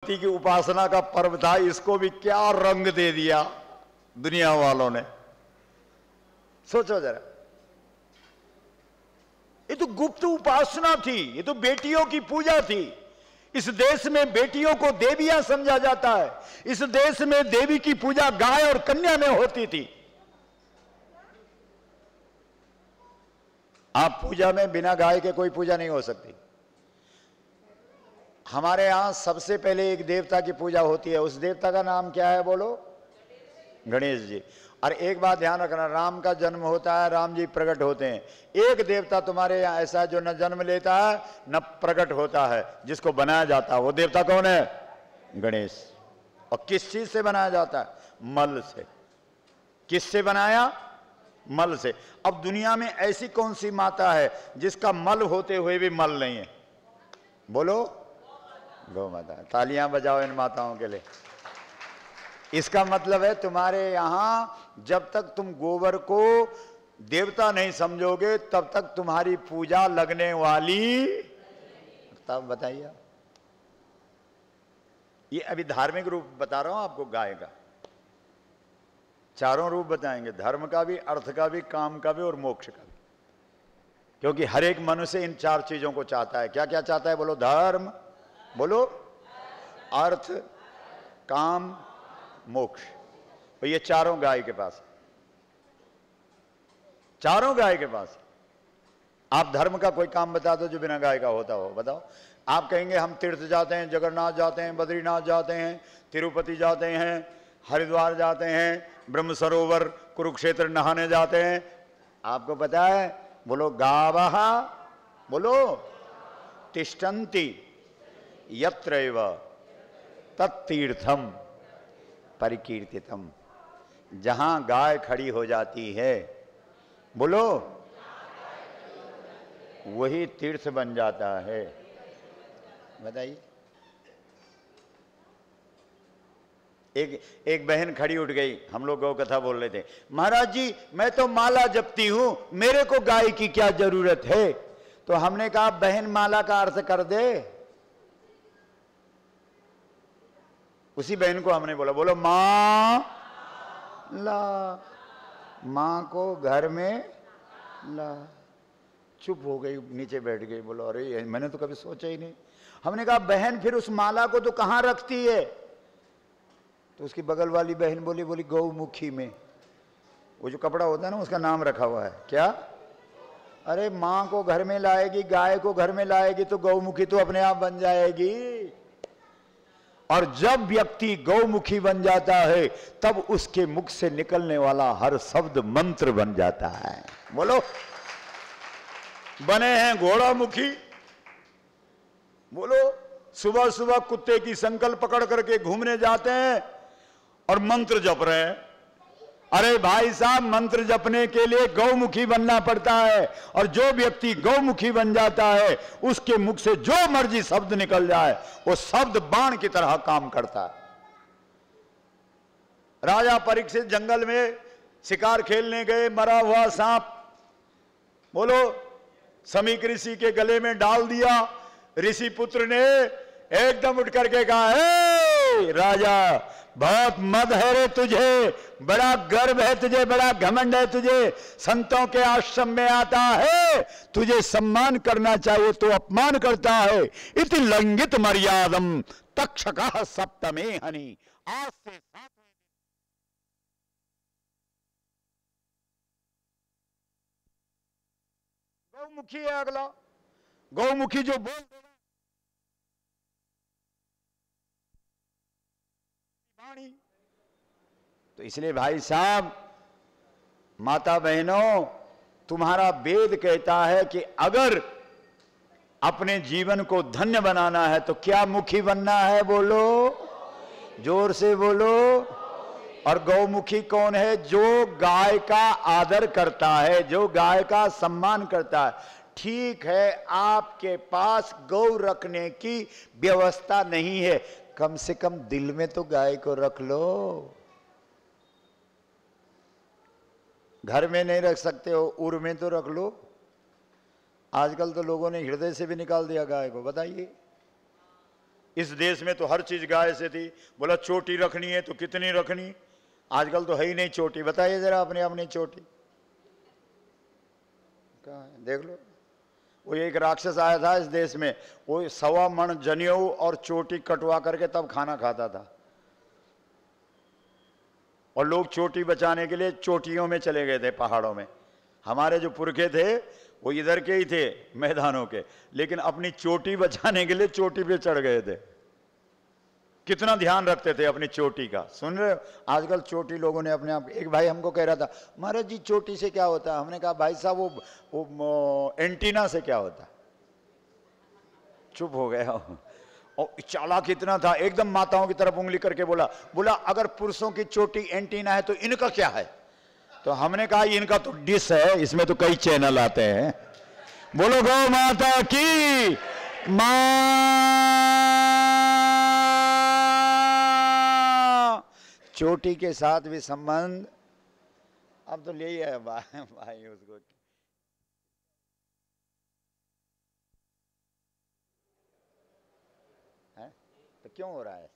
की उपासना का पर्व था, इसको भी क्या रंग दे दिया दुनिया वालों ने। सोचो जरा, ये तो गुप्त उपासना थी, ये तो बेटियों की पूजा थी। इस देश में बेटियों को देवियां समझा जाता है। इस देश में देवी की पूजा गाय और कन्या में होती थी। आप पूजा में बिना गाय के कोई पूजा नहीं हो सकती। हमारे यहां सबसे पहले एक देवता की पूजा होती है। उस देवता का नाम क्या है बोलो? गणेश जी। और एक बात ध्यान रखना, राम का जन्म होता है, राम जी प्रकट होते हैं। एक देवता तुम्हारे यहाँ ऐसा है जो न जन्म लेता है न प्रकट होता है, जिसको बनाया जाता है। वो देवता कौन है? गणेश। और किस चीज से बनाया जाता है? मल से। किससे बनाया? मल से। अब दुनिया में ऐसी कौन सी माता है जिसका मल होते हुए भी मल नहीं है? बोलो? गौ माता। तालियां बजाओ इन माताओं के लिए। इसका मतलब है तुम्हारे यहां जब तक तुम गोबर को देवता नहीं समझोगे तब तक तुम्हारी पूजा लगने वाली। तब बताइए, ये अभी धार्मिक रूप बता रहा हूं आपको गाय का। चारों रूप बताएंगे, धर्म का भी, अर्थ का भी, काम का भी और मोक्ष का भी। क्योंकि हर एक मनुष्य इन चार चीजों को चाहता है। क्या क्या चाहता है बोलो? धर्म, बोलो, अर्थ, काम, मोक्ष। तो ये चारों गाय के पास, चारों गाय के पास। आप धर्म का कोई काम बता दो जो बिना गाय का होता हो, बताओ। आप कहेंगे हम तीर्थ जाते हैं, जगन्नाथ जाते हैं, बद्रीनाथ जाते हैं, तिरुपति जाते हैं, हरिद्वार जाते हैं, ब्रह्म सरोवर, कुरुक्षेत्र नहाने जाते हैं। आपको पता है? बोलो गावः, बोलो, तिष्ठन्ति यत्रैव तत्तीर्थम परिकीर्तितम। जहां गाय खड़ी हो जाती है, बोलो, वही तीर्थ बन जाता है। बताइए। एक बहन खड़ी उठ गई, हम लोग गौ कथा बोल रहे थे। महाराज जी मैं तो माला जपती हूं, मेरे को गाय की क्या जरूरत है? तो हमने कहा बहन माला का अर्थ कर दे। उसी बहन को हमने बोला, बोलो मां ला, मां को घर में ला। चुप हो गई, नीचे बैठ गई। बोलो अरे मैंने तो कभी सोचा ही नहीं। हमने कहा बहन फिर उस माला को तो कहां रखती है? तो उसकी बगल वाली बहन बोली गौमुखी में। वो जो कपड़ा होता है ना उसका नाम रखा हुआ है क्या? अरे मां को घर में लाएगी, गाय को घर में लाएगी तो गौमुखी तो अपने आप बन जाएगी। और जब व्यक्ति गौमुखी बन जाता है तब उसके मुख से निकलने वाला हर शब्द मंत्र बन जाता है। बोलो, बने हैं घोड़ामुखी। बोलो, सुबह सुबह कुत्ते की संकल पकड़ करके घूमने जाते हैं और मंत्र जप रहे हैं। अरे भाई साहब, मंत्र जपने के लिए गौमुखी बनना पड़ता है। और जो व्यक्ति गौमुखी बन जाता है उसके मुख से जो मर्जी शब्द निकल जाए वो शब्द बाण की तरह काम करता है। राजा परीक्षित जंगल में शिकार खेलने गए, मरा हुआ सांप, बोलो, समीक ऋषि के गले में डाल दिया। ऋषि पुत्र ने एकदम उठ करके कहा, हे राजा, बहुत मद है रे तुझे, बड़ा गर्व है तुझे, बड़ा घमंड है तुझे, संतों के आश्रम में आता है, तुझे सम्मान करना चाहिए तो अपमान करता है। इति लंघित मर्यादम तक्षकः सप्तमे हनि। आज से 7 गौमुखी है अगला। गौमुखी जो बोल देगा वाणी। तो इसलिए भाई साहब, माता बहनों, तुम्हारा वेद कहता है कि अगर अपने जीवन को धन्य बनाना है तो क्या मुखी बनना है? बोलो, जोर से बोलो। और गौमुखी कौन है? जो गाय का आदर करता है, जो गाय का सम्मान करता है। ठीक है, आपके पास गौ रखने की व्यवस्था नहीं है, कम से कम दिल में तो गाय को रख लो। घर में नहीं रख सकते हो, उर में तो रख लो। आजकल तो लोगों ने हृदय से भी निकाल दिया गाय को। बताइए, इस देश में तो हर चीज गाय से थी। बोला चोटी रखनी है तो कितनी रखनी, आजकल तो है ही नहीं चोटी। बताइए जरा अपने अपनी चोटी कहाँ है, देख लो। वो एक राक्षस आया था इस देश में, वो 1.25 मन जनेऊ और चोटी कटवा करके तब खाना खाता था, और लोग चोटी बचाने के लिए चोटियों में चले गए थे पहाड़ों में। हमारे जो पुरखे थे वो इधर के ही थे मैदानों के, लेकिन अपनी चोटी बचाने के लिए चोटी पे चढ़ गए थे। कितना ध्यान रखते थे अपनी चोटी का। सुन रहे हो, आजकल चोटी लोगों ने अपने आप। एक भाई हमको कह रहा था, महाराज जी चोटी से क्या होता है? हमने कहा भाई साहब वो एंटीना से क्या होता? चुप हो गया। और चालाक कितना था, एकदम माताओं की तरफ उंगली करके बोला अगर पुरुषों की चोटी एंटीना है तो इनका क्या है? तो हमने कहा इनका तो डिश है, इसमें तो कई चैनल आते हैं। बोलो गौ माता की चोटी के साथ भी संबंध अब तो ले ही है भाई उसको। है तो क्यों हो रहा है?